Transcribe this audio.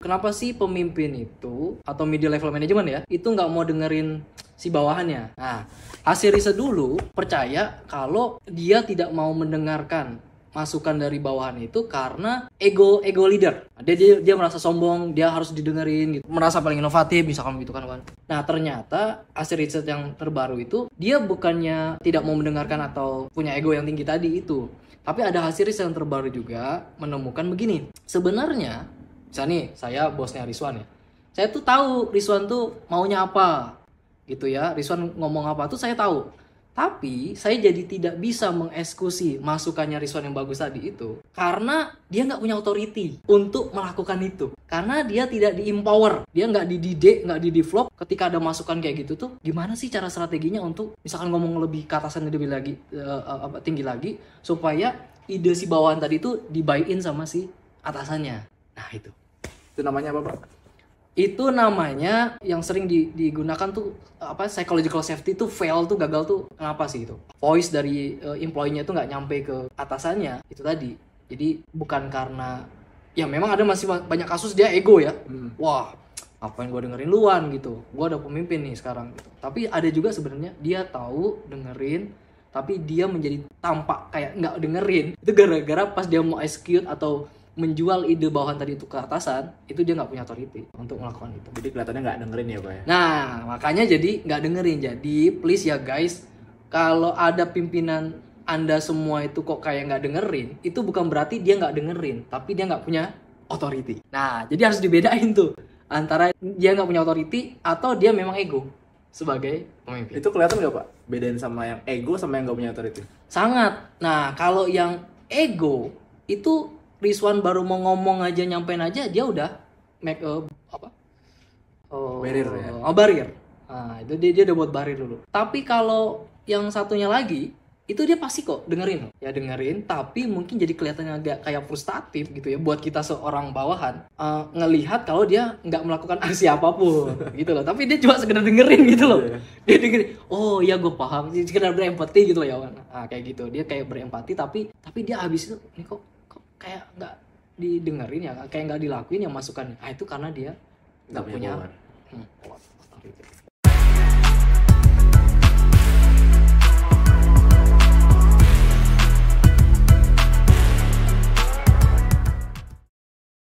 kenapa sih pemimpin itu atau middle level management ya itu nggak mau dengerin si bawahannya. Nah, hasil riset dulu percaya kalau dia tidak mau mendengarkan masukan dari bawahan itu karena ego leader. Dia merasa sombong, dia harus didengerin gitu, merasa paling inovatif misalkan gitu kan. Nah, ternyata hasil riset yang terbaru itu dia bukannya tidak mau mendengarkan atau punya ego yang tinggi tadi itu, tapi ada hasil riset yang terbaru juga menemukan begini. Sebenarnya misalnya nih, saya bosnya Rizwan ya, saya tuh tahu Rizwan tuh maunya apa gitu ya, Rizwan ngomong apa tuh saya tahu. Tapi saya jadi tidak bisa mengeksekusi masukannya Rizwan yang bagus tadi itu karena dia nggak punya authority untuk melakukan itu. Karena dia tidak di-empower, dia nggak dididik, nggak di-develop. Ketika ada masukan kayak gitu tuh, gimana sih cara strateginya untuk misalkan ngomong lebih ke atasan lebih lagi, tinggi lagi, supaya ide si bawahan tadi itu di-buy-in sama si atasannya. Nah itu namanya apa, Pak? Itu namanya yang sering digunakan tuh psychological safety tuh fail tuh gagal tuh kenapa sih itu voice dari employee-nya tuh nggak nyampe ke atasannya itu tadi. Jadi bukan karena ya memang ada masih banyak kasus dia ego ya, wah apa yang gue dengerin luan gitu, gue udah pemimpin nih sekarang gitu. Tapi ada juga sebenarnya dia tahu dengerin tapi dia menjadi tampak kayak nggak dengerin itu gara-gara pas dia mau execute atau menjual ide bawahan tadi itu ke atasan, itu dia nggak punya authority untuk melakukan itu. Jadi kelihatannya nggak dengerin ya, Pak ya? Nah, makanya jadi nggak dengerin. Jadi please ya guys, kalau ada pimpinan Anda semua itu kok kayak nggak dengerin, itu bukan berarti dia nggak dengerin, tapi dia nggak punya authority. Nah, jadi harus dibedain tuh antara dia nggak punya authority atau dia memang ego sebagai pemimpin. Itu kelihatan nggak, Pak? Bedain sama yang ego sama yang nggak punya authority? Sangat. Nah, kalau yang ego itu Rizwan baru mau ngomong aja, nyampein aja, dia udah make barrier ya? Barrier. Nah, itu dia udah buat barrier dulu. Tapi kalau yang satunya lagi, itu dia pasti kok dengerin. Ya dengerin, tapi mungkin jadi kelihatannya agak kayak frustratif gitu ya buat kita seorang bawahan. Ngelihat kalau dia nggak melakukan aksi apapun gitu loh. Tapi dia cuma sekedar dengerin gitu loh. Dia dengerin, oh iya gue paham, sekedar berempati gitu loh ya. Nah, kayak gitu. Dia kayak berempati tapi dia habis itu, ini kok kayak nggak didengerin ya, kayak nggak dilakuin yang masukannya. Itu karena dia nggak punya